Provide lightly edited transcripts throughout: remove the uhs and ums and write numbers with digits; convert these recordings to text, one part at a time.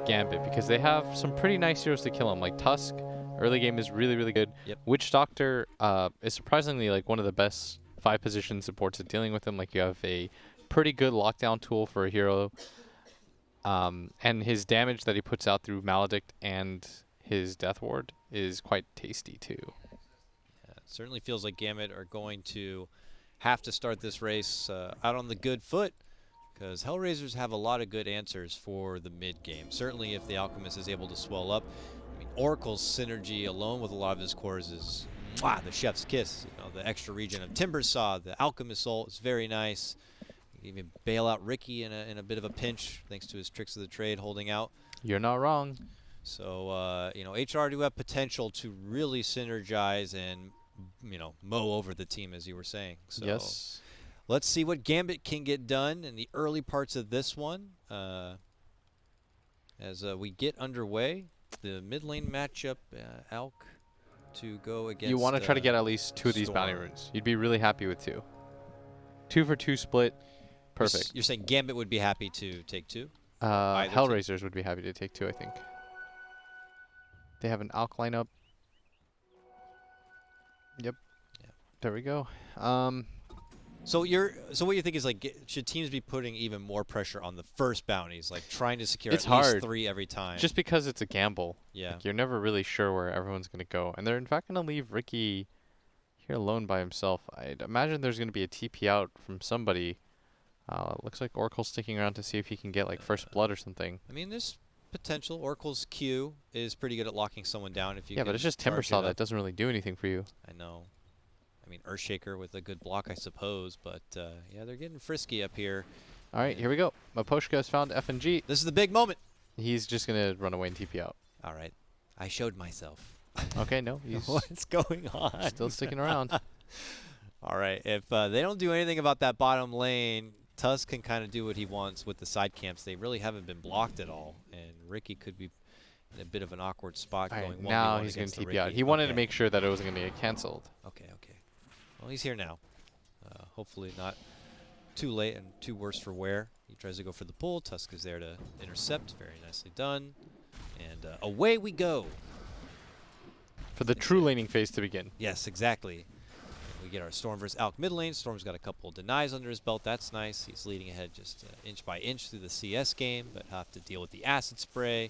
Gambit because they have some pretty nice heroes to kill him. Like Tusk, early game is really, really good. Yep. Witch Doctor is surprisingly like one of the best 5-position supports at dealing with him. Like you have a pretty good lockdown tool for a hero. And his damage that he puts out through Maledict and his Death Ward is quite tasty too. Yeah, it certainly feels like Gambit are going to have to start this race out on the good foot, because HellRaisers have a lot of good answers for the mid game. Certainly if the Alchemist is able to swell up. I mean, Oracle's synergy alone with a lot of his cores is the chef's kiss. You know, the extra regen of Timbersaw, the Alchemist ult is very nice. You can even bail out Ricky in a bit of a pinch thanks to his tricks of the trade holding out. You're not wrong. So, you know, HR do have potential to really synergize and, you know, mow over the team, as you were saying. So Yes. let's see what Gambit can get done in the early parts of this one. As we get underway, the mid lane matchup, Alk to go against. You want to try to get at least 2 of these bounty Storm. runes. You'd be really happy with 2. 2 for 2 split. Perfect. You're saying Gambit would be happy to take 2? HellRaisers would be happy to take 2, I think. They have an Alk lineup. Yep. Yeah. There we go. So what you think is, like, should teams be putting even more pressure on the first bounties, like trying to secure It's at least hard. 3 every time? Just because it's a gamble. Yeah. Like, you're never really sure where everyone's going to go. And they're in fact going to leave Ricky here alone by himself. I'd imagine there's going to be a TP out from somebody. Looks like Oracle's sticking around to see if he can get like first blood or something. I mean, there's potential. Oracle's Q is pretty good at locking someone down if you Yeah, can but it's just charge it Timbersaw up. that doesn't really do anything for you. I know. I mean, Earthshaker with a good block, I suppose. But, yeah, they're getting frisky up here. All right, here we go. Maposhka has found F&G. This is the big moment. He's just going to run away and TP out. All right. I showed myself. Okay, no, he's What's going on? still sticking around. All right. If they don't do anything about that bottom lane, Tusk can kind of do what he wants with the side camps. They really haven't been blocked at all. And Ricky could be in a bit of an awkward spot All going right, 1v1 now he's going against to the TP out. Ricky. He wanted Okay. to make sure that it wasn't going to get canceled. Okay. Well, he's here now. Hopefully not too late and too worse for wear. He tries to go for the pull. Tusk is there to intercept. Very nicely done. And away we go. For the true laning phase to begin. Yes, exactly. We get our Storm versus Alk mid lane. Storm's got a couple of denies under his belt. That's nice. He's leading ahead just inch by inch through the CS game, but have to deal with the acid spray.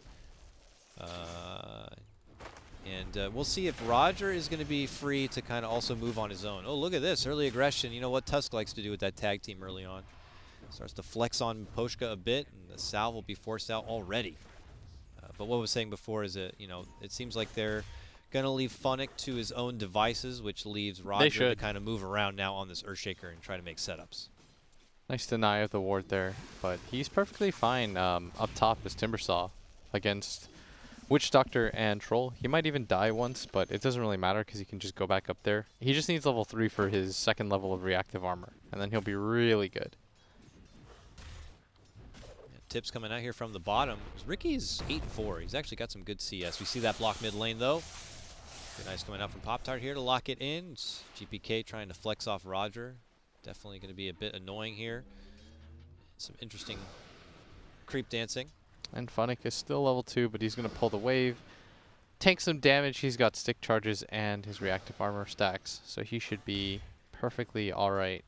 And we'll see if Roger is going to be free to kind of also move on his own. Oh, look at this. Early aggression. You know what Tusk likes to do with that tag team early on. Starts to flex on Poshka a bit, and the salve will be forced out already. But what I was saying before is that, you know, it seems like they're going to leave Funnick to his own devices, which leaves Roger to kind of move around now on this Earthshaker and try to make setups. Nice deny of the ward there, but he's perfectly fine up top as Timbersaw against Witch Doctor and Troll. He might even die once, but it doesn't really matter because he can just go back up there. He just needs level 3 for his 2nd level of reactive armor, and then he'll be really good. Yeah, tips coming out here from the bottom. Ricky's 8-4. He's actually got some good CS. We see that block mid lane, though. Good nice coming out from Pop-Tart here to lock it in. It's GPK trying to flex off Roger. Definitely going to be a bit annoying here. Some interesting creep dancing. And Funnick is still level 2, but he's going to pull the wave. Take some damage. He's got stick charges and his reactive armor stacks, so he should be perfectly alright.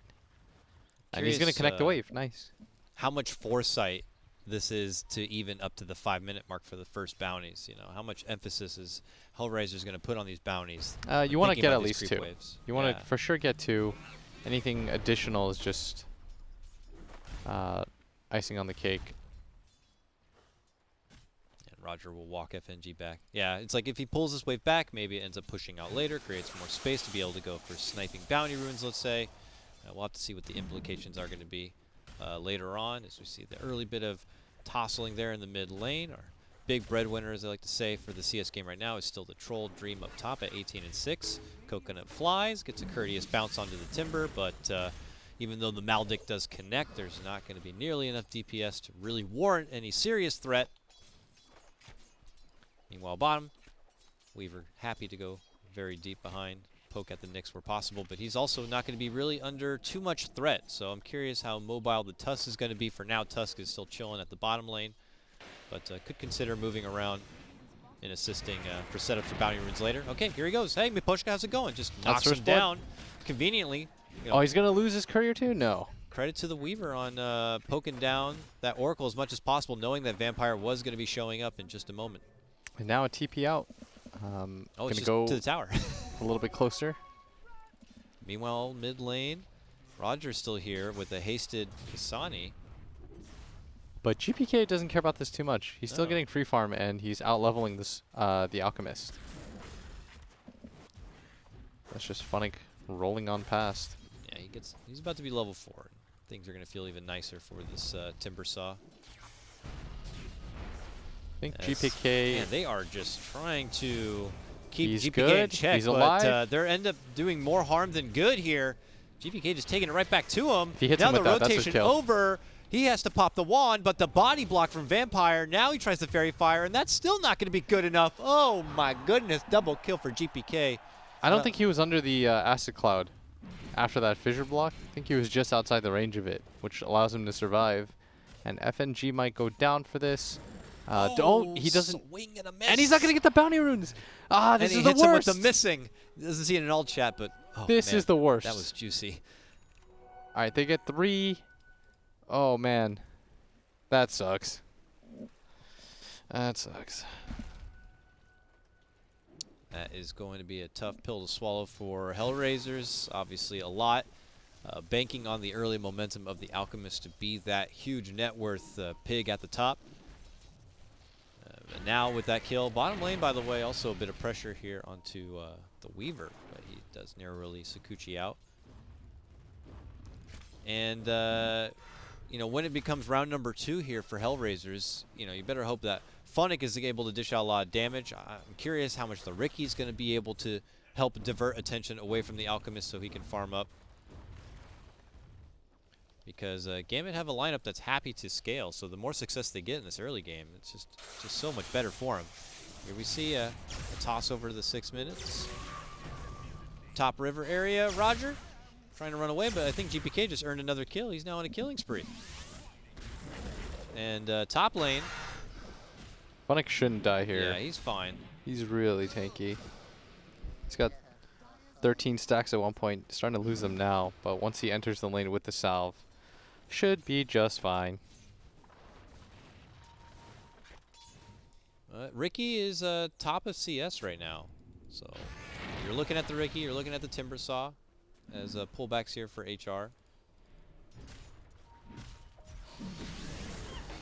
And he's going to connect the wave. Nice. How much foresight this is to even up to the 5-minute mark for the first bounties. You know, how much emphasis is HellRaisers going to put on these bounties? You want to get at least 2. Waves. You want to for sure get 2. Anything additional is just icing on the cake. And Roger will walk FNG back. Yeah, it's like if he pulls this wave back, maybe it ends up pushing out later, creates more space to be able to go for sniping bounty runes, let's say. We'll have to see what the implications are going to be later on, as we see the early bit of tossling there in the mid lane. Our big breadwinner, as I like to say, for the CS game right now is still the Troll Dream up top at 18-6. Coconut flies, gets a courteous bounce onto the Timber, but even though the Maledict does connect, there's not going to be nearly enough DPS to really warrant any serious threat. Meanwhile, bottom, Weaver happy to go very deep behind, poke at the Nyx where possible, but he's also not going to be really under too much threat, so I'm curious how mobile the Tusk is going to be. For now, Tusk is still chilling at the bottom lane. but could consider moving around and assisting for setup for bounty runes later. Okay, here he goes. Hey, Miposhka, how's it going? Just knocks him down conveniently. You know, Oh, he's going to lose his courier too? No. credit to the Weaver on poking down that Oracle as much as possible, knowing that Vampire was going to be showing up in just a moment. And now a TP out. Oh, it's gonna just go to the tower. a little bit closer. Meanwhile, mid lane, Roger's still here with a hasted Kasani. But GPK doesn't care about this too much. He's still No. getting free farm, and he's out-leveling this the Alchemist. That's just Funnick rolling on past. Yeah, he's about to be level 4. Things are going to feel even nicer for this Timbersaw. I think As, GPK... Man, they are just trying to keep He's GPK good. in check, He's but alive. they end up doing more harm than good here. GPK just taking it right back to him. If he hits now him the with that, that's his rotation kill. over. He has to pop the wand, but the body block from Vampire. Now he tries the Fairy Fire, and that's still not going to be good enough. Oh my goodness, double kill for GPK. I don't think he was under the Acid Cloud after that fissure block. I think he was just outside the range of it, which allows him to survive. And FNG might go down for this. He doesn't. Swing and a miss. And he's not going to get the bounty runes. Ah, this and is he the hits him with worst. the missing. Doesn't see it in all chat, but oh, This man, is the worst. That was juicy. All right, they get 3. Oh, man. That sucks. That sucks. That is going to be a tough pill to swallow for HellRaisers. Obviously, a lot. Banking on the early momentum of the Alchemist to be that huge net worth pig at the top. And now with that kill, bottom lane, by the way, also a bit of pressure here onto the Weaver, but he does narrowly Sakuchi out. And you know, when it becomes round number 2 here for HellRaisers, you know, you better hope that Funnick is able to dish out a lot of damage. I'm curious how much the Ricky's going to be able to help divert attention away from the Alchemist so he can farm up. Because Gambit have a lineup that's happy to scale, so the more success they get in this early game, it's just so much better for them. Here we see a toss over to the 6 minutes. Top river area, Roger trying to run away, but I think GPK just earned another kill. He's now on a killing spree. And top lane. Funnick shouldn't die here. Yeah, he's fine. He's really tanky. He's got 13 stacks at one point. Starting to lose them now, but once he enters the lane with the salve, should be just fine. Ricky is top of CS right now. So you're looking at the Ricky, you're looking at the Timbersaw as pullbacks here for HR.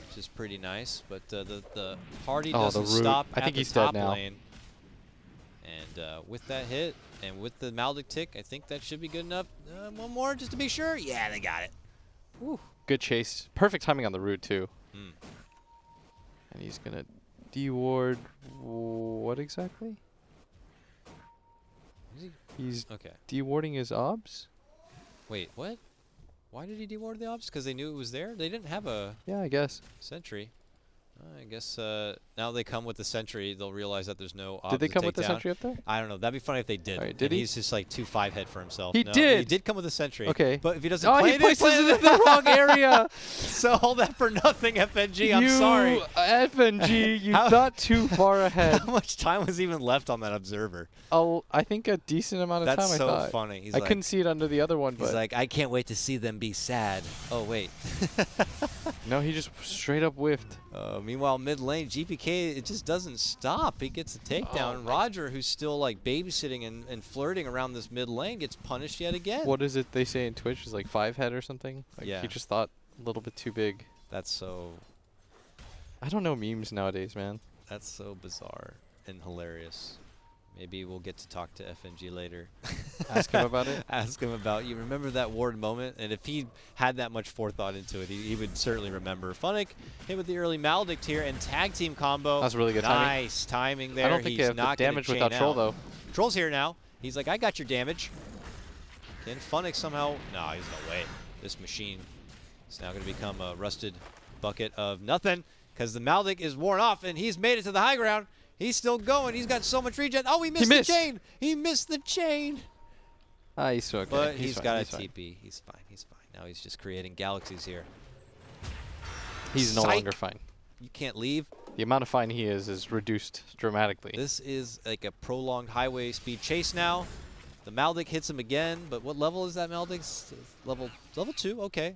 Which is pretty nice, but the party doesn't stop I think at the he's dead top now. lane. And with that hit and with the Maldic tick, I think that should be good enough. One more just to be sure. Yeah, they got it. Woo. Good chase. Perfect timing on the root too. Mm. And he's gonna deward what exactly? Is he? He's Okay. dewarding his obs? Wait, what? Why did he deward the ops? Because they knew it was there? They didn't have a Yeah, I guess. sentry. I guess now they come with the sentry, they'll realize that there's no ops Did they to come take with the down. sentry up there? I don't know. That'd be funny if they did. Alright, did and he? He's just like 2-5 head for himself. He No, did! He did come with a sentry. Okay. But if he doesn't Oh, play he it, places it in the wrong area! So all that for nothing, FNG. I'm sorry. FNG, you How- thought too far ahead. How much time was even left on that observer? I think a decent amount of That's time, so I thought. funny. He's I like, couldn't see it under the other one, he's but like, I can't wait to see them be sad. Oh, wait. no, he just straight up whiffed. Meanwhile, mid lane, GPK, it just doesn't stop. He gets a takedown. Oh, Roger, who's still like babysitting and flirting around this mid lane, gets punished yet again. What is it they say in Twitch? Is like 5 head or something? Like Yeah. he just thought a little bit too big. That's so memes nowadays, man. That's so bizarre and hilarious. Maybe we'll get to talk to FNG later. Ask him about it? Ask him about, you remember that ward moment? And if he had that much forethought into it, he would certainly remember. Funnick hit with the early Maldict here and tag team combo. That's really good timing. Nice timing there. I don't think He's they have the not gonna damage chain without Troll, out. though. Troll's here now. He's like, I got your damage. Can Funnick somehow? No, he's no way. This machine is now going to become a rusted bucket of nothing because the Maldic is worn off and he's made it to the high ground. He's still going. He's got so much regen. Oh, he missed the chain. He missed the chain. He's okay. But he's fine. got he's a fine. TP. He's fine. He's fine. Now he's just creating galaxies here. He's no Psych. longer fine. You can't leave. The amount of fine he is reduced dramatically. This is like a prolonged highway speed chase now. The Maldic hits him again, but what level is that Maldic's? Level 2, okay.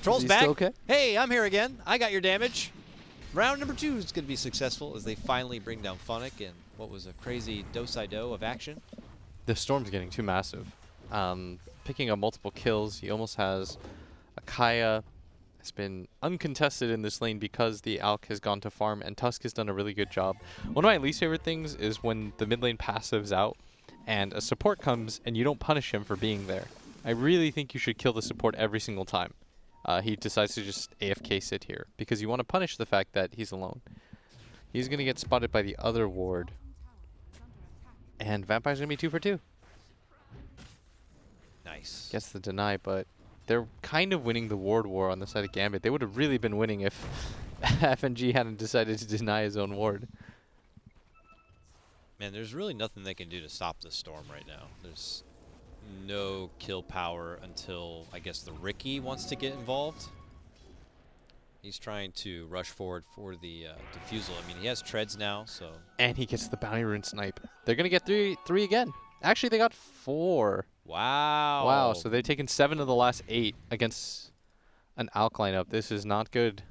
Troll's back. Still okay? Hey, I'm here again. I got your damage. Round number 2 is going to be successful as they finally bring down Funnick in what was a crazy do-si-do of action. The Storm's getting too massive. Picking up multiple kills. He almost has a Kaya. Has been uncontested in this lane because the Alk has gone to farm, and Tusk has done a really good job. One of my least favorite things is when the mid lane passives out and a support comes and you don't punish him for being there. I really think you should kill the support every single time. He decides to just AFK sit here because you want to punish the fact that he's alone. He's going to get spotted by the other ward, and Vampire's going to be 2 for 2. Nice. Gets the deny, but they're kind of winning the ward war on the side of Gambit. They would have really been winning if FNG hadn't decided to deny his own ward. Man, there's really nothing they can do to stop the Storm right now. There's no kill power until, I guess, the Ricky wants to get involved. He's trying to rush forward for the defusal. I mean, he has treads now, so... And he gets the bounty rune snipe. They're going to get three again. Actually, they got 4. Wow. Wow, so they've taken 7 of the last 8 against an Alk lineup. This is not good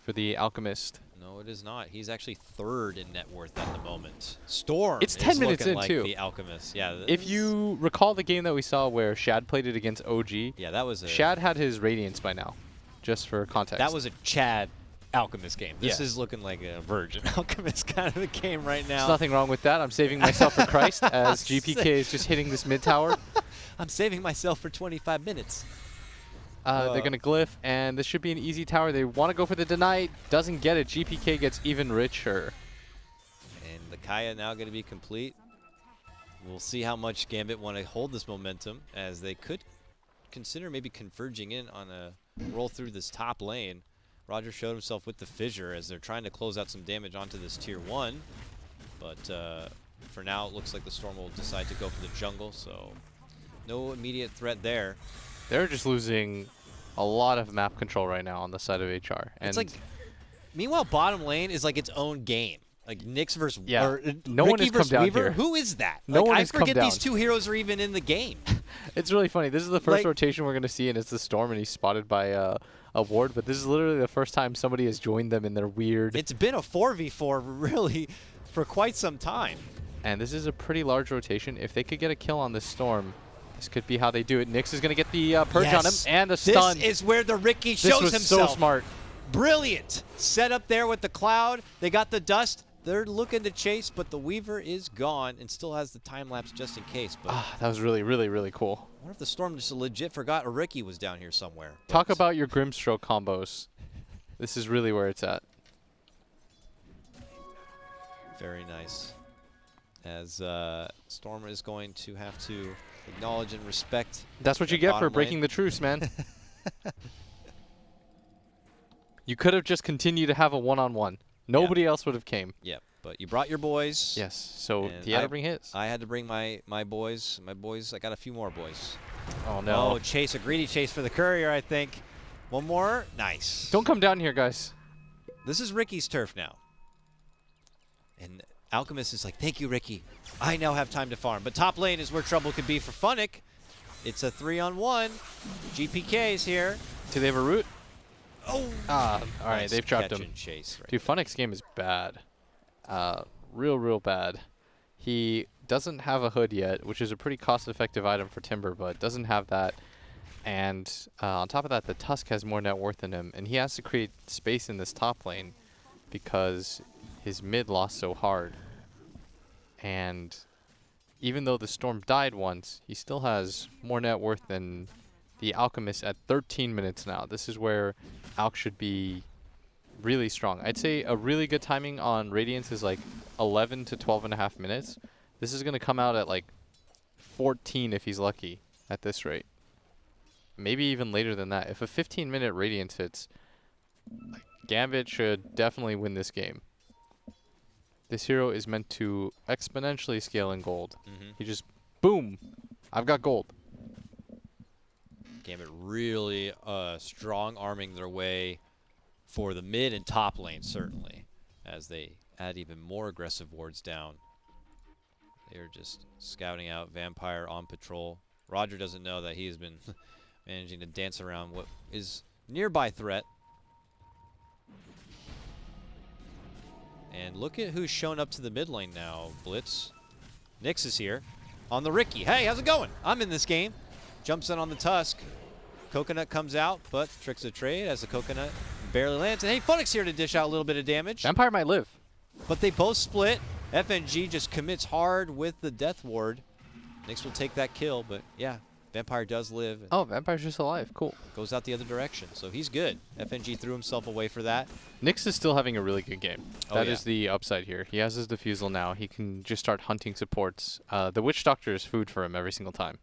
for the Alchemist. No, it is not. He's actually 3rd in net worth at the moment. Storm It's 10 is minutes looking in, like too. the Alchemist. Yeah. If you recall the game that we saw where Shad played it against OG, Yeah, that was a... Shad had his Radiance by now, just for context. That was a Chad Alchemist game. This Yeah. is looking like a Virgin Alchemist kind of a game right now. There's nothing wrong with that. I'm saving myself for Christ as GPK is just hitting this mid tower. I'm saving myself for 25 minutes. They're going to glyph, and this should be an easy tower. They want to go for the deny. Doesn't get it. GPK gets even richer. And the Kaya now going to be complete. We'll see how much Gambit want to hold this momentum, as they could consider maybe converging in on a roll through this top lane. Roger showed himself with the fissure as they're trying to close out some damage onto this tier 1. But for now, it looks like the Storm will decide to go for the jungle, so no immediate threat there. They're just losing a lot of map control right now on the side of HR. And It's like, meanwhile, bottom lane is like its own game. Like Nyx versus no one Ricky has come versus down Weaver. here. Who is that? No like, one I has come forget down. these 2 heroes are even in the game. It's really funny. This is the first Like- rotation we're going to see, and it's the Storm, and he's spotted by a ward. But this is literally the first time somebody has joined them in their weird... It's been a 4v4 really for quite some time. And this is a pretty large rotation. If they could get a kill on this Storm, this could be how they do it. Nyx is going to get the purge on him, Yes. and the stun. This is where the Ricky This shows was himself. so smart. Brilliant. Set up there with the cloud. They got the dust. They're looking to chase, but the Weaver is gone and still has the time lapse just in case. But That was really, really, really cool. I wonder if the Storm just legit forgot a Ricky was down here somewhere. Talk But about your Grimstroke combos. This is really where it's at. very nice. As Storm is going to have to acknowledge and respect. That's what you that get for bottom breaking lane. the truce, man. You could have just continued to have a one-on-one. Nobody else would have came. Yeah, but you brought your boys. Yes, so And he had to bring his. I had to bring my boys. My boys, I got a few more boys. Oh, no. Oh, chase, a greedy chase for the courier, I think. One more. Nice. Don't come down here, guys. This is Ricky's turf now. And Alchemist is like, thank you, Ricky. I now have time to farm. But top lane is where trouble could be for Funnick. It's a 3-on-1. GPK is here. Do they have a root? Oh. All right, Nice they've trapped catch him. and chase right Dude, Funnick's game is bad. Real bad. He doesn't have a hood yet, which is a pretty cost-effective item for Timber, but doesn't have that. And on top of that, the Tusk has more net worth than him, and he has to create space in this top lane because his mid lost so hard. And even though the Storm died once, he still has more net worth than the Alchemist at 13 minutes now. This is where Alch should be really strong. I'd say a really good timing on Radiance is like 11 to 12 and a half minutes. This is going to come out at like 14 if he's lucky at this rate. Maybe even later than that. If a 15-minute Radiance hits, like, Gambit should definitely win this game. This hero is meant to exponentially scale in gold. He just, boom, I've got gold. Gambit really strong arming their way for the mid and top lane, certainly, as they add even more aggressive wards down. They're just scouting out. Vampire on patrol. Roger doesn't know that he has been managing to dance around what is nearby threat. And look at who's shown up to the mid lane now, Blitz. Nyx is here on the Ricky. Hey, how's it going? I'm in this game. Jumps in on the Tusk. Coconut comes out, but tricks a trade as the Coconut barely lands. And hey, Funix here to dish out a little bit of damage. Vampire might live. But they both split. FNG just commits hard with the Death Ward. Nyx will take that kill, but yeah, Vampire does live. Oh, Vampire's just alive. Cool. Goes out the other direction, so he's good. FNG threw himself away for that. Nyx is still having a really good game. Oh, That yeah. is the upside here. He has his Diffusal now. He can just start hunting supports. The Witch Doctor is food for him every single time.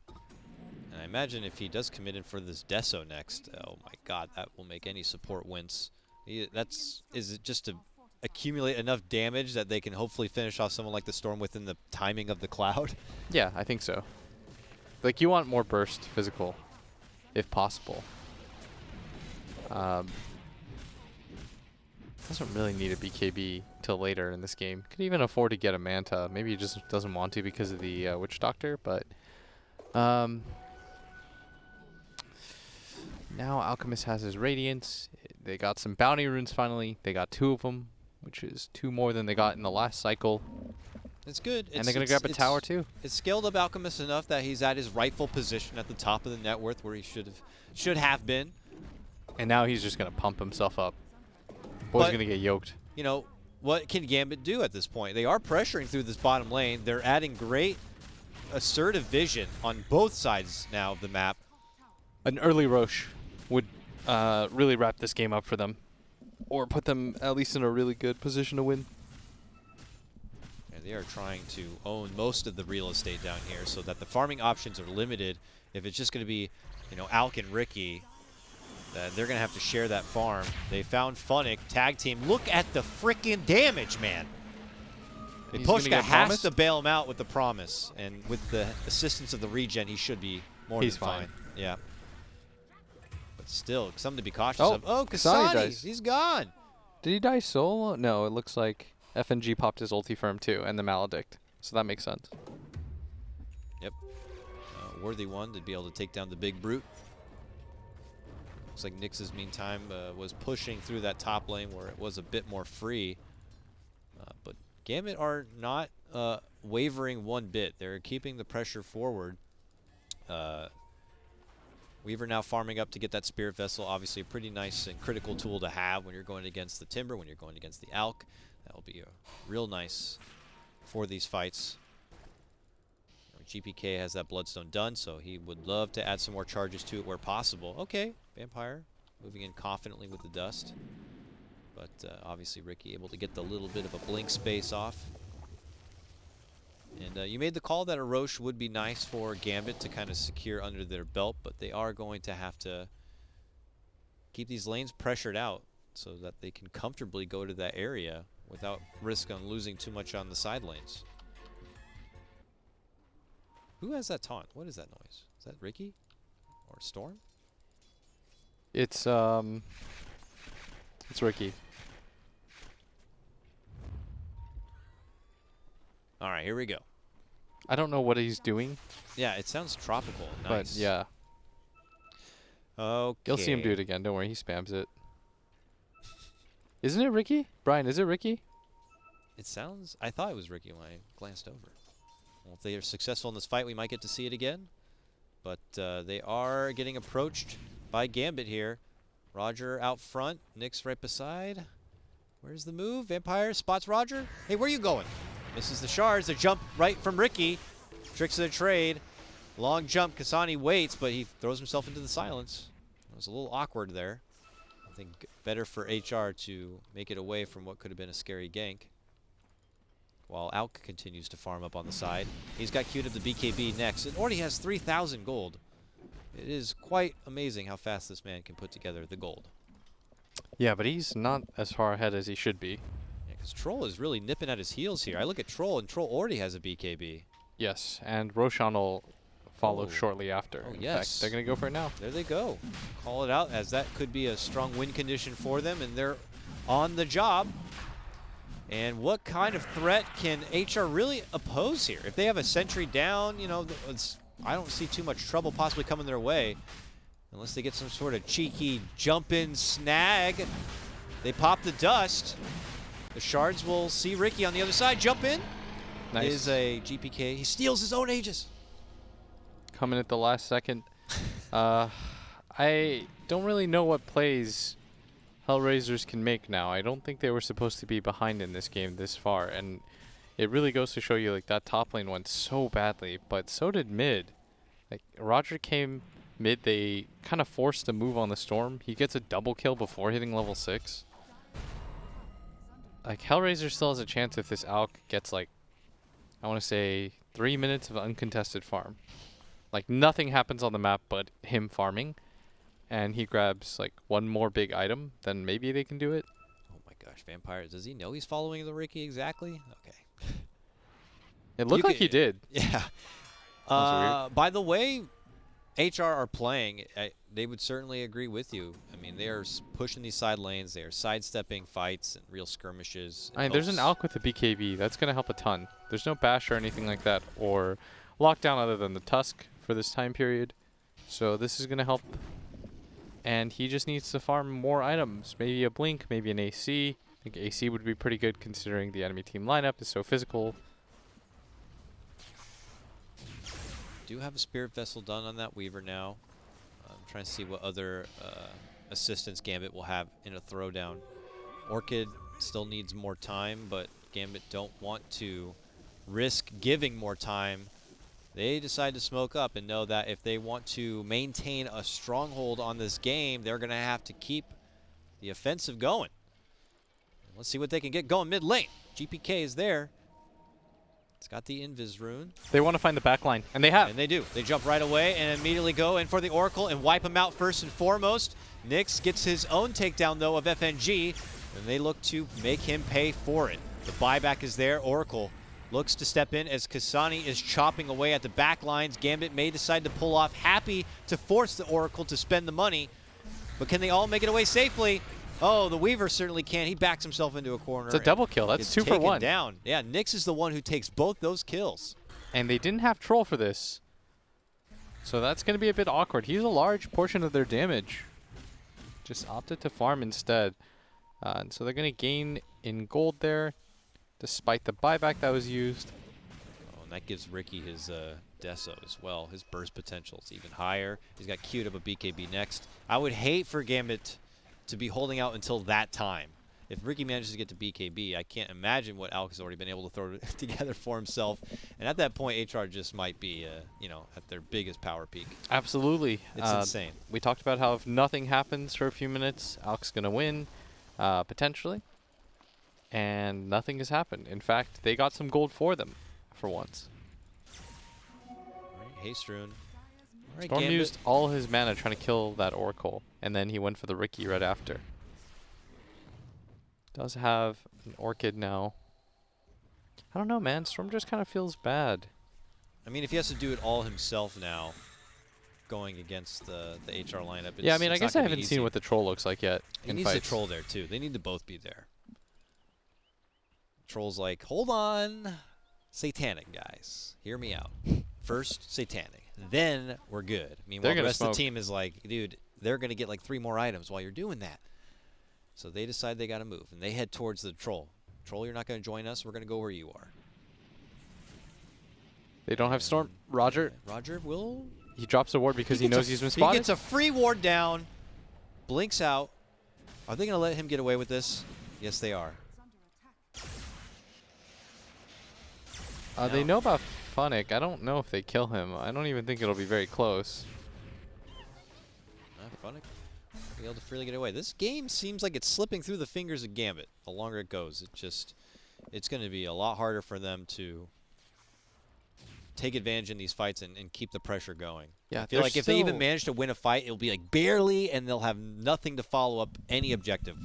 And I imagine if he does commit in for this Deso next, oh my god, that will make any support wince. Is it just to accumulate enough damage that they can hopefully finish off someone like the Storm within the timing of the Cloud? Yeah, I think so. Like, you want more burst physical, if possible. Doesn't really need a BKB till later in this game. Could even afford to get a Manta. Maybe he just doesn't want to because of the Witch Doctor, but now Alchemist has his Radiance. They got some bounty runes finally. They got 2 of them, which is 2 more than they got in the last cycle. It's good. And they're going to grab a tower too. It's scaled up Alchemist enough that he's at his rightful position at the top of the net worth where he should have been. And now he's just going to pump himself up. Boy's going to get yoked. You know, what can Gambit do at this point? They are pressuring through this bottom lane. They're adding great assertive vision on both sides now of the map. An early Roche would really wrap this game up for them. Or put them at least in a really good position to win. And they are trying to own most of the real estate down here so that the farming options are limited. If it's just going to be, you know, Alk and Ricky, they're going to have to share that farm. They found Funnick, tag team. Look at the freaking damage, man. Pushka has to bail him out with the promise. And with the assistance of the regen, he should be more than fine. Yeah. But still, something to be cautious of. Oh, Kasani, he's gone. Did he die solo? No, it looks like FNG popped his ulti for him too, and the Maledict. So that makes sense. Yep. Worthy one to be able to take down the big brute. Looks like Nyx's meantime was pushing through that top lane where it was a bit more free. But Gambit are not wavering one bit. They're keeping the pressure forward. Weaver now farming up to get that Spirit Vessel. Obviously a pretty nice and critical tool to have when you're going against the Timber, when you're going against the Alk. That will be real nice for these fights. GPK has that Bloodstone done, so he would love to add some more charges to it where possible. Okay, Vampire moving in confidently with the dust. But obviously Ricky able to get the little bit of a blink space off. And you made the call that a Roche would be nice for Gambit to kind of secure under their belt, but they are going to have to keep these lanes pressured out so that they can comfortably go to that area without risk on losing too much on the side lanes. Who has that taunt? What is that noise? Is that Ricky? Or Storm? It's Ricky. All right, here we go. I don't know what he's doing. Yeah, it sounds tropical. Nice. But yeah. Okay. You'll see him do it again. Don't worry, he spams it. Isn't it Ricky? Brian, is it Ricky? It sounds... I thought it was Ricky when I glanced over. Well, if they are successful in this fight, we might get to see it again. But they are getting approached by Gambit here. Roger out front. Nyx right beside. Where's the move? Vampire spots Roger. Hey, where are you going? Misses the shards. The jump right from Ricky. Tricks of the trade. Long jump. Kasani waits, but he throws himself into the silence. It was a little awkward there. I think better for HR to make it away from what could have been a scary gank. While Alk continues to farm up on the side. He's got queued up the BKB next. And already has 3,000 gold. It is quite amazing how fast this man can put together the gold. Yeah, but he's not as far ahead as he should be. Yeah, because Troll is really nipping at his heels here. I look at Troll, and Troll already has a BKB. Yes, and Roshan will follow shortly after. Oh, In yes. fact, they're going to go for it now. There they go. Call it out, as that could be a strong win condition for them, and they're on the job. And what kind of threat can HR really oppose here? If they have a sentry down, you know, I don't see too much trouble possibly coming their way. Unless they get some sort of cheeky jump-in snag. They pop the dust. The Shards will see Ricky on the other side. Jump in. Nice. Is a GPK. He steals his own Aegis. Coming at the last second. I don't really know what plays HellRaisers can make now. I don't think they were supposed to be behind in this game this far. And it really goes to show you, like, that top lane went so badly. But so did mid. Like, Roger came mid. They kind of forced a move on the Storm. He gets a double kill before hitting level 6. Like, HellRaiser still has a chance if this Alk gets, like, I want to say 3 minutes of uncontested farm. Like, nothing happens on the map but him farming, and he grabs, like, one more big item, then maybe they can do it. Oh my gosh, Vampire, does he know he's following the Ricky exactly? Okay. It looked like he did. Yeah. By the way, HR are playing, they would certainly agree with you. I mean, they are pushing these side lanes. They are sidestepping fights and real skirmishes. I mean, there's an Alk with the BKB. That's going to help a ton. There's no bash or anything like that, or lockdown other than the Tusk for this time period. So this is going to help. And he just needs to farm more items. Maybe a Blink, maybe an AC. I think AC would be pretty good considering the enemy team lineup is so physical. Do have a Spirit Vessel done on that Weaver now. I'm trying to see what other assistance Gambit will have in a throwdown. Orchid still needs more time, but Gambit don't want to risk giving more time. They decide to smoke up and know that if they want to maintain a stronghold on this game, they're going to have to keep the offensive going. Let's see what they can get going mid lane. GPK is there. It's got the Invis rune. They want to find the back line, and they have. And they do. They jump right away and immediately go in for the Oracle and wipe him out first and foremost. Nyx gets his own takedown, though, of FNG, and they look to make him pay for it. The buyback is there. Oracle looks to step in as Kasani is chopping away at the back lines. Gambit may decide to pull off. Happy to force the Oracle to spend the money, but can they all make it away safely? Oh, the Weaver certainly can. He backs himself into a corner. It's a double kill. That's 2 for 1. Down. Yeah, Nyx is the one who takes both those kills. And they didn't have Troll for this. So that's going to be a bit awkward. He's a large portion of their damage. Just opted to farm instead. And so they're going to gain in gold there, despite the buyback that was used. Oh, and that gives Ricky his Deso as well. His burst potential is even higher. He's got queued up a BKB next. I would hate for Gambit to be holding out until that time. If Ricky manages to get to BKB, I can't imagine what Alk has already been able to throw together for himself. And at that point, HR just might be, you know, at their biggest power peak. Absolutely. It's insane. We talked about how if nothing happens for a few minutes, Alk's going to win, potentially. And nothing has happened. In fact, they got some gold for them, for once. All right, Haste Rune. All right, Storm Gambit used all his mana trying to kill that Oracle, and then he went for the Ricky right after. Does have an Orchid now. I don't know, man. Storm just kind of feels bad. I mean, if he has to do it all himself now, going against the HR lineup, Yeah, I mean, I guess I haven't seen what the Troll looks like yet. He needs the Troll there, too. They need to both be there. Troll's like, hold on. Satanic, guys. Hear me out. First, Satanic. Then we're good. Meanwhile, the rest of the team is like, dude, they're going to get like 3 more items while you're doing that. So they decide they got to move, and they head towards the Troll. Troll, you're not going to join us. We're going to go where you are. They don't have Storm. Roger. Roger will... He drops a ward because he knows he's been spotted. He gets a free ward down. Blinks out. Are they going to let him get away with this? Yes, they are. They know about Funnick. I don't know if they kill him. I don't even think it'll be very close. Funnick be able to freely get away. This game seems like it's slipping through the fingers of Gambit. The longer it goes, it's going to be a lot harder for them to take advantage in these fights and keep the pressure going. Yeah, I feel like if they even manage to win a fight, it'll be like barely, and they'll have nothing to follow up any objective.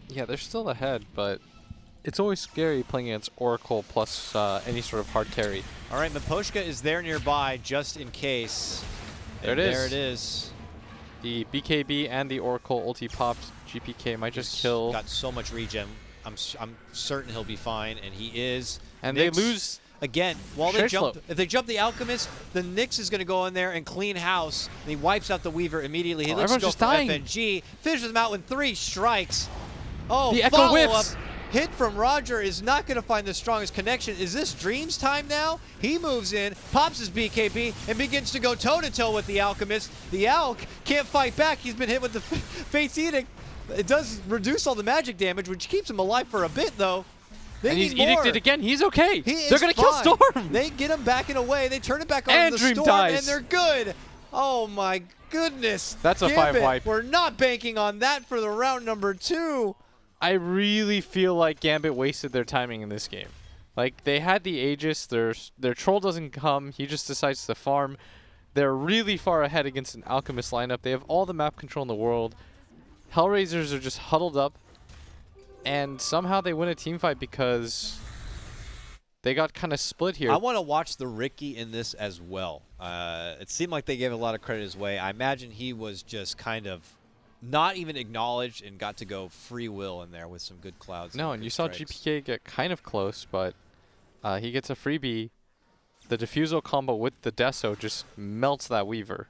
Yeah, they're still ahead, but It's always scary playing against Oracle plus any sort of hard carry. All right, Miposhka is there nearby just in case. There it is. There it is. The BKB and the Oracle ulti popped. GPK might just kill. Got so much regen. I'm certain he'll be fine, and he is. And Nyx, they lose. Again, while they jump, if they jump the Alchemist, the Nyx is going to go in there and clean house. And he wipes out the Weaver immediately. He looks to go for FNG. Finishes him out with 3 strikes. Oh, the Echo whips. Hit from Roger is not going to find the strongest connection. Is this Dream's time now? He moves in, pops his BKB, and begins to go toe-to-toe with the Alchemist. The Alch can't fight back. He's been hit with the Fate's Edict. It does reduce all the magic damage, which keeps him alive for a bit, though. And he's edicted again. He's okay. They're going to kill Storm. They get him backing away. They turn it back on the Dream Storm, dies. and they're good. Oh, my goodness. That's a Gambit, 5-wipe. We're not banking on that for the round number 2. I really feel like Gambit wasted their timing in this game. Like, they had the Aegis. Their troll doesn't come. He just decides to farm. They're really far ahead against an Alchemist lineup. They have all the map control in the world. HellRaisers are just huddled up. And somehow they win a team fight because they got kind of split here. I want to watch the Ricky in this as well. It seemed like they gave a lot of credit his way. I imagine he was just kind of not even acknowledged and got to go free will in there with some good clouds. No, and you saw GPK get kind of close, but he gets a freebie. The Diffusal combo with the Deso just melts that Weaver.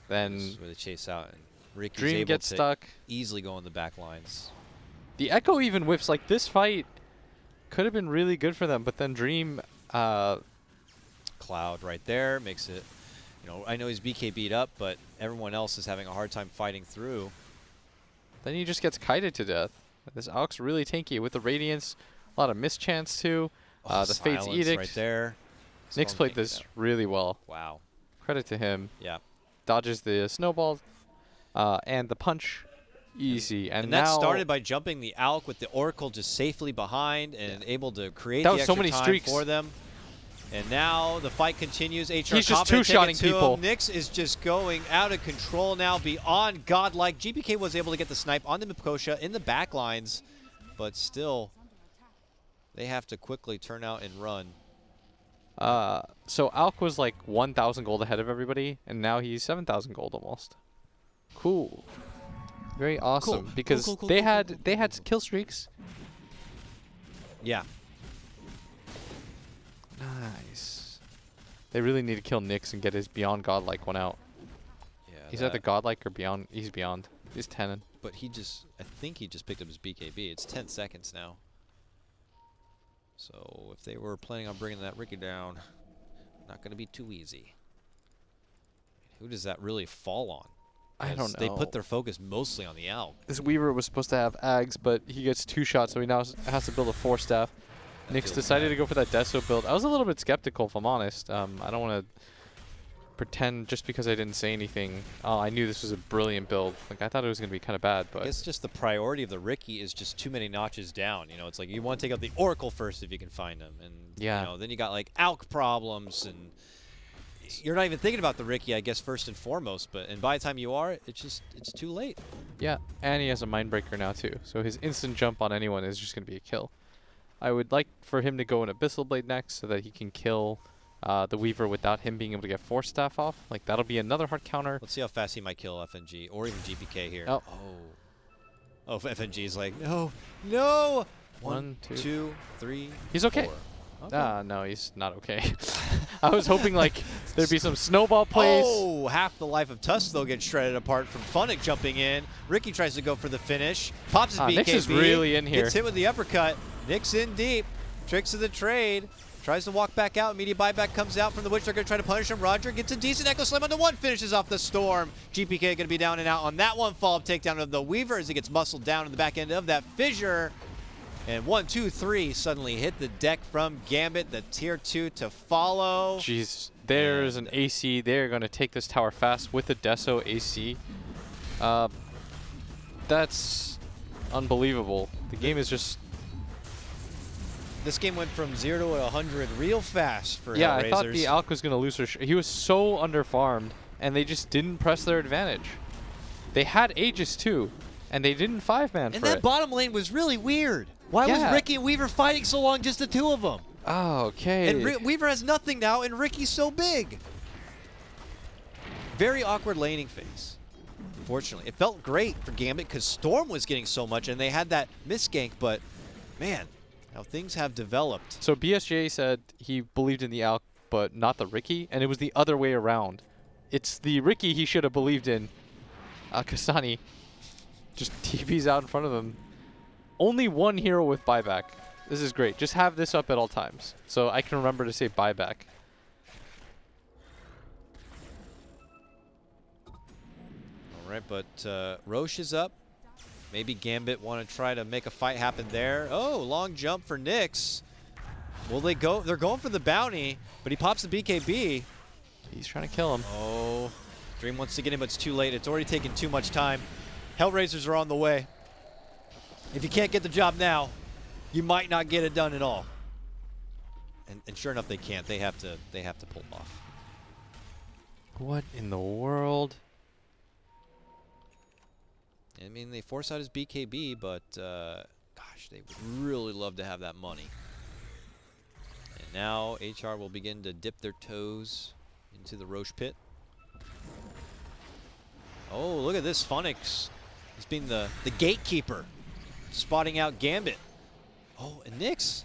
Then this is where they chase out, and Ricky's Dream able gets to stuck. easily go on the back lines. The Echo even whips. Like, this fight could have been really good for them, but then Dream... Cloud right there makes it... You know, I know he's BK beat up, but everyone else is having a hard time fighting through. Then he just gets kited to death. This Alch's really tanky with the Radiance. A lot of mischance, too. The Fate's Edict. Right there. Nyx played this really well. Wow. Credit to him. Yeah. Dodges the snowball and the punch. Easy. And that now started by jumping the Alch with the Oracle just safely behind and able to create that the was extra so many time streaks for them. And now the fight continues. HR He's just two-shotting people. Nyx is just going out of control now, beyond godlike. GPK was able to get the snipe on the Miposhka in the back lines, but still, they have to quickly turn out and run. So Alch was like 1,000 gold ahead of everybody, and now he's 7,000 gold almost. Cool. Very awesome. Cool. Because they had kill streaks. Yeah. Nice. They really need to kill Nyx and get his Beyond Godlike one out. Yeah. He's at the Godlike or Beyond. He's Beyond. He's 10. But I think he just picked up his BKB. It's 10 seconds now. So if they were planning on bringing that Ricky down, not going to be too easy. Who does that really fall on? I don't know. They put their focus mostly on the Alch. This Weaver was supposed to have Ags, but he gets 2 shots, so he now has to build a 4-staff. Nyx decided to go for that Deso build. I was a little bit skeptical, if I'm honest. I don't want to pretend just because I didn't say anything. Oh, I knew this was a brilliant build. Like, I thought it was going to be kind of bad, but... I guess just the priority of the Ricky is just too many notches down. You know, it's like you want to take out the Oracle first if you can find them. And, yeah. You know, then you got, like, Alch problems, and you're not even thinking about the Ricky, I guess, first and foremost. And by the time you are, it's too late. Yeah, and he has a Mindbreaker now, too. So his instant jump on anyone is just going to be a kill. I would like for him to go in Abyssal Blade next so that he can kill the Weaver without him being able to get 4-staff off. Like, that'll be another hard counter. Let's see how fast he might kill FNG or even GPK here. Oh. Oh, FNG is like, no, no. 1, 2, 3. He's okay. 4. Okay. No, he's not okay. I was hoping, like, there'd be some snowball plays. Oh, half the life of Tusk, though, gets shredded apart from Funnick jumping in. Ricky tries to go for the finish. Pops his BKB. Nyx is really in here. Gets hit with the uppercut. Nyx in deep. Tricks of the trade. Tries to walk back out. Immediate buyback comes out from the Witch. They're going to try to punish him. Roger gets a decent Echo Slam on the 1. Finishes off the Storm. GPK going to be down and out on that one. Follow-up takedown of the Weaver as he gets muscled down in the back end of that fissure. And 1, 2, 3 suddenly hit the deck from Gambit. The tier 2 to follow. Jeez, there's an AC. They're going to take this tower fast with the Deso AC. That's unbelievable. The game is just... This game went from 0 to 100 real fast for Yeah, HellRaisers. I thought the Alch was going to lose her. He was so underfarmed, and they just didn't press their advantage. They had Aegis too. And they didn't 5-man for And that it. bottom lane was really weird. Why was Ricky and Weaver fighting so long, just the two of them? Oh, okay. And Weaver has nothing now, and Ricky's so big. Very awkward laning phase. Unfortunately, it felt great for Gambit because Storm was getting so much, and they had that misgank. But man, how things have developed. So BSJ said he believed in the Alk, but not the Ricky, and it was the other way around. It's the Ricky he should have believed in. Kasani just TP's out in front of him. Only one hero with buyback. This is great. Just have this up at all times, so I can remember to say buyback. All right, but Roche is up. Maybe Gambit want to try to make a fight happen there. Oh, long jump for Nyx. Will they go? They're going for the bounty, but he pops the BKB. He's trying to kill him. Oh, Dream wants to get him, but it's too late. It's already taken too much time. HellRaisers are on the way. If you can't get the job now, you might not get it done at all. And sure enough, they can't. They have to pull off. What in the world? I mean, they force out his BKB, but gosh, they would really love to have that money. And now HR will begin to dip their toes into the Roche pit. Oh, look at this, Phonics. He's been the gatekeeper, spotting out Gambit. Oh, and Nyx.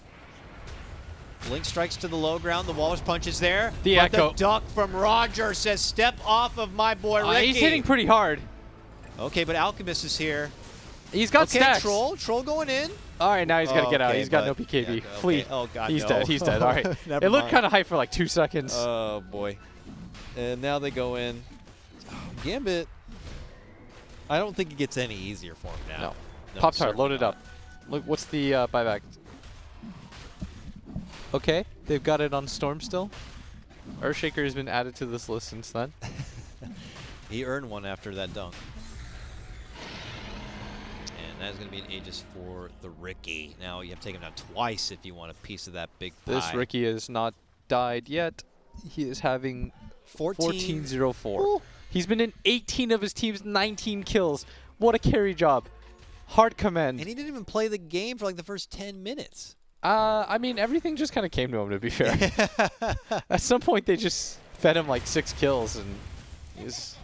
Blink strikes to the low ground. The Walrus punch is there. The but echo. The duck from Roger says, step off of my boy Ricky. He's hitting pretty hard. Okay, but Alchemist is here. He's got stacks. Troll going in. All right, now he's got to get out. Okay, He's got no BKB. yeah, okay. Flee. Oh, God, He's no. dead. He's dead. All right. Never It looked mind. kind of hype for like 2 seconds. Oh, boy. And now they go in. Oh, Gambit, I don't think it gets any easier for him now. No. Pop-Tart, load it up. Look, what's the buyback? Okay, they've got it on Storm still. Earthshaker has been added to this list since then. He earned one after that dunk. And that is going to be an Aegis for the Ricky. Now you have to take him down twice if you want a piece of that big pie. This Ricky has not died yet. He is having 14-0-4. Ooh. He's been in 18 of his team's 19 kills. What a carry job. Hard command. And he didn't even play the game for like the first 10 minutes. I mean, everything just kind of came to him, to be fair. At some point, they just fed him like 6 kills, and he's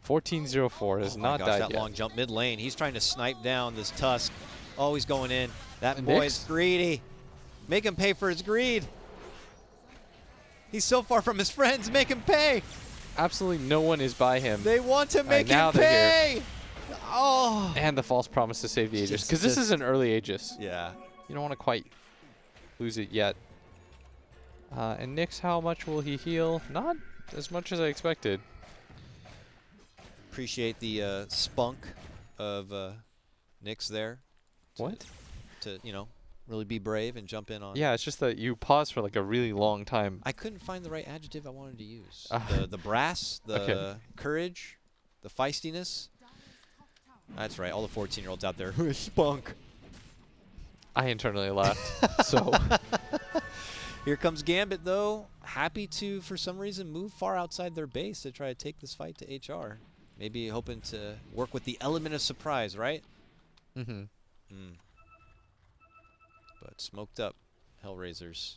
14-0-4. Has not died that yet. long jump mid lane. He's trying to snipe down this Tusk. Oh, he's going in. That And boy's Nyx? greedy. Make him pay for his greed. He's so far from his friends. Make him pay. Absolutely no one is by him. They want to make now him they're pay. Oh. And the false promise to save the Aegis. Because this is an early Aegis. Yeah. You don't want to quite lose it yet. And Nyx, how much will he heal? Not as much as I expected. Appreciate the spunk of Nyx there. What? To, you know, really be brave and jump in on. Yeah, it's just that you pause for like a really long time. I couldn't find the right adjective I wanted to use. Uh, The brass, the Okay. courage, the feistiness. That's right, all the 14-year-olds out there. Spunk. I internally laughed. So Here comes Gambit, though. Happy to, for some reason, move far outside their base to try to take this fight to HR. Maybe hoping to work with the element of surprise, right? mm-hmm. But smoked up HellRaisers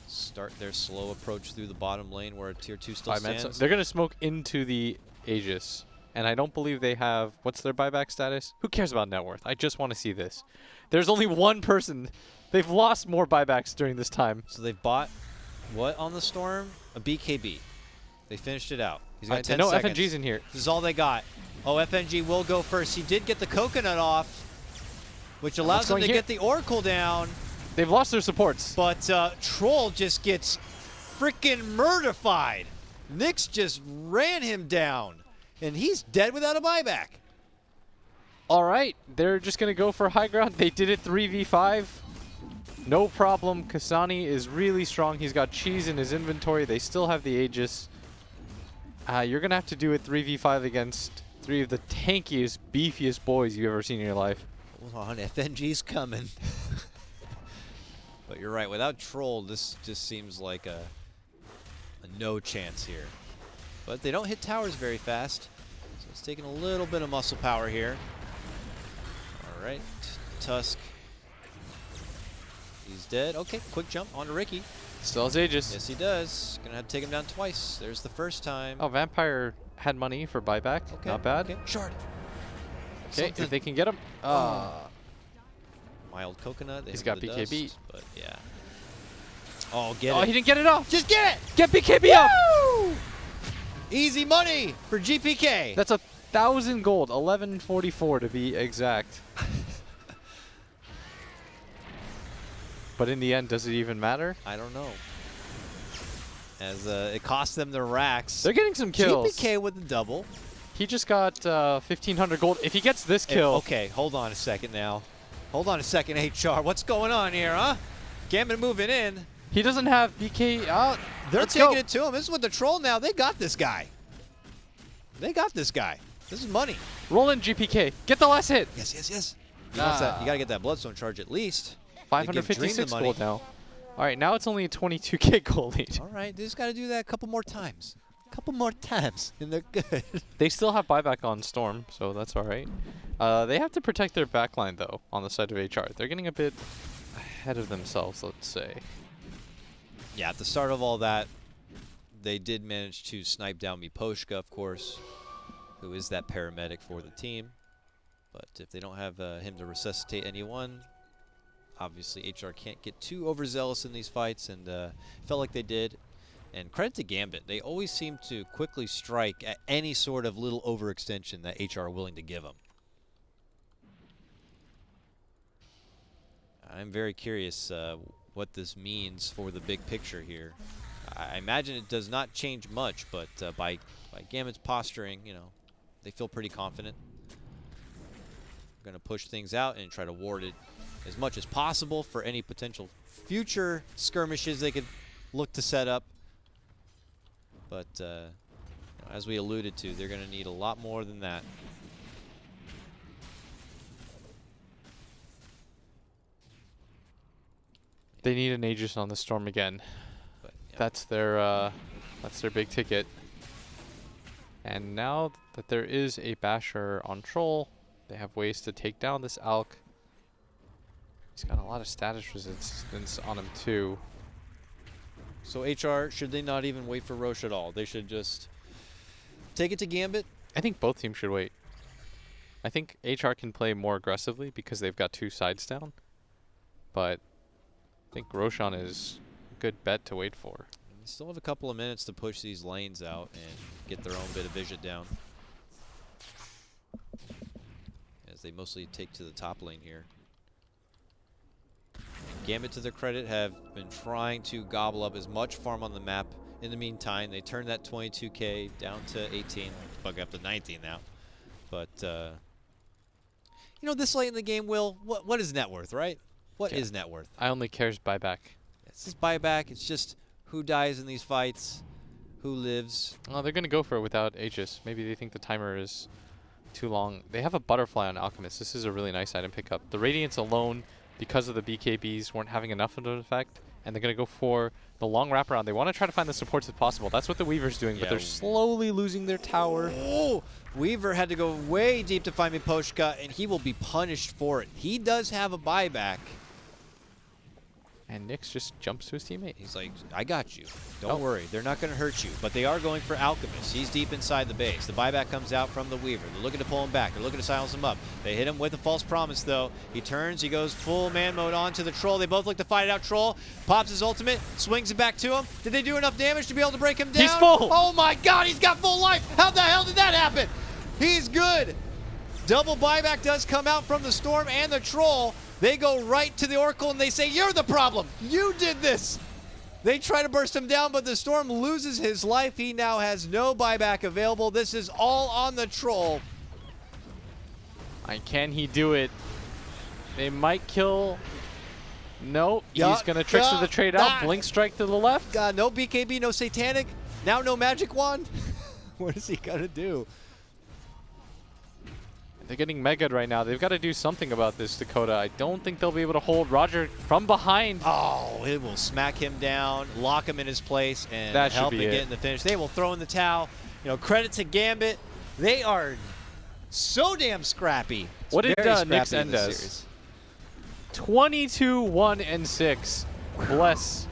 start their slow approach through the bottom lane where Tier 2 still stands. They're going to smoke into the Aegis. And I don't believe they have... What's their buyback status? Who cares about net worth? I just want to see this. There's only one person. They've lost more buybacks during this time. So they've bought what on the Storm? A BKB. They finished it out. He's got 10 no seconds. FNG's in here. This is all they got. Oh, FNG will go first. He did get the coconut off, which allows him to get the Oracle down. They've lost their supports. But Troll just gets freaking murdified. Nyx just ran him down. And he's dead without a buyback. All right. They're just going to go for high ground. They did it 3v5. No problem. Kasani is really strong. He's got cheese in his inventory. They still have the Aegis. You're going to have to do it 3v5 against 3 of the tankiest, beefiest boys you've ever seen in your life. Hold on, FNG's coming. But you're right, without Troll, this just seems like a no chance here. But they don't hit towers very fast. He's taking a little bit of muscle power here. All right, Tusk. He's dead. Okay, quick jump onto Ricky. Still has Aegis. Yes, he does. Gonna have to take him down twice. There's the first time. Oh, Vampire had money for buyback. Okay, Not bad. Okay, shard. Okay, if they can get him. Mild coconut. He's got the BKB. dust, but yeah. Oh, get it. Oh, he didn't get it off. Just get it. Get BKB up. Easy money for GPK. That's 1,000 gold, 1144 to be exact. But in the end, does it even matter? I don't know. As it cost them their racks. They're getting some kills. GPK with the double. He just got 1,500 gold. If he gets this kill. Okay, hold on a second now. Hold on a second, HR. What's going on here, huh? Gambit moving in. He doesn't have BK out. They're taking it to him. This is with the troll now. They got this guy. They got this guy. This is money. Roll in GPK. Get the last hit. Yes, yes, yes. You got to get that Bloodstone charge at least. 556 gold now. All right, now it's only a 22k gold lead. All right, they just got to do that a couple more times. A couple more times, and they're good. They still have buyback on Storm, so that's all right. They have to protect their backline, though, on the side of HR. They're getting a bit ahead of themselves, let's say. Yeah, at the start of all that, they did manage to snipe down Miposhka, of course, who is that paramedic for the team. But if they don't have him to resuscitate anyone, obviously HR can't get too overzealous in these fights, and felt like they did. And credit to Gambit. They always seem to quickly strike at any sort of little overextension that HR are willing to give them. I'm very curious what this means for the big picture here. I imagine it does not change much, but by Gambit's posturing, you know, they feel pretty confident. Going to push things out and try to ward it as much as possible for any potential future skirmishes they could look to set up. But you know, as we alluded to, they're going to need a lot more than that. They need an Aegis on the Storm again. But, yeah. That's their big ticket. And now that there is a Basher on Troll, they have ways to take down this Alk. He's got a lot of status resistance on him too. So HR, should they not even wait for Roche at all? They should just take it to Gambit? I think both teams should wait. I think HR can play more aggressively because they've got two sides down. But I think Roshan is a good bet to wait for. They still have a couple of minutes to push these lanes out and get their own bit of vision down. As they mostly take to the top lane here. Gambit, to their credit, have been trying to gobble up as much farm on the map. In the meantime, they turned that 22k down to 18, bug up to 19 now. But, you know, this late in the game, Will, what is net worth, right? What is net worth? I only cares buyback. It's just buyback. It's just who dies in these fights, who lives. Oh, they're going to go for it without Aegis. Maybe they think the timer is too long. They have a Butterfly on Alchemist. This is a really nice item pickup. The Radiance alone, because of the BKBs, weren't having enough of an effect, and they're going to go for the long wraparound. They want to try to find the supports if possible. That's what the Weaver's doing, but they're slowly losing their tower. Oh, Weaver had to go way deep to find Miposhka, and he will be punished for it. He does have a buyback. And Nyx just jumps to his teammate. He's like, I got you. Don't worry. They're not going to hurt you. But they are going for Alchemist. He's deep inside the base. The buyback comes out from the Weaver. They're looking to pull him back. They're looking to silence him up. They hit him with a false promise, though. He turns. He goes full man mode onto the Troll. They both look to fight it out. Troll pops his ultimate, swings it back to him. Did they do enough damage to be able to break him down? He's full. Oh, my God. He's got full life. How the hell did that happen? He's good. Double buyback does come out from the Storm and the Troll. They go right to the Oracle and they say, you're the problem. You did this. They try to burst him down, but the Storm loses his life. He now has no buyback available. This is all on the Troll. And can he do it? They might kill. No, he's going to Trickster the trade out. Blink strike to the left. No BKB, no Satanic. Now no Magic Wand. What is he going to do? They're getting megaed right now. They've got to do something about this, Dakota. I don't think they'll be able to hold Roger from behind. Oh, it will smack him down, lock him in his place, and that help him get in the finish. They will throw in the towel. You know, credit to Gambit. They are so damn scrappy. It's What did very Nick's scrappy in end this as? series. 22-1-6. Bless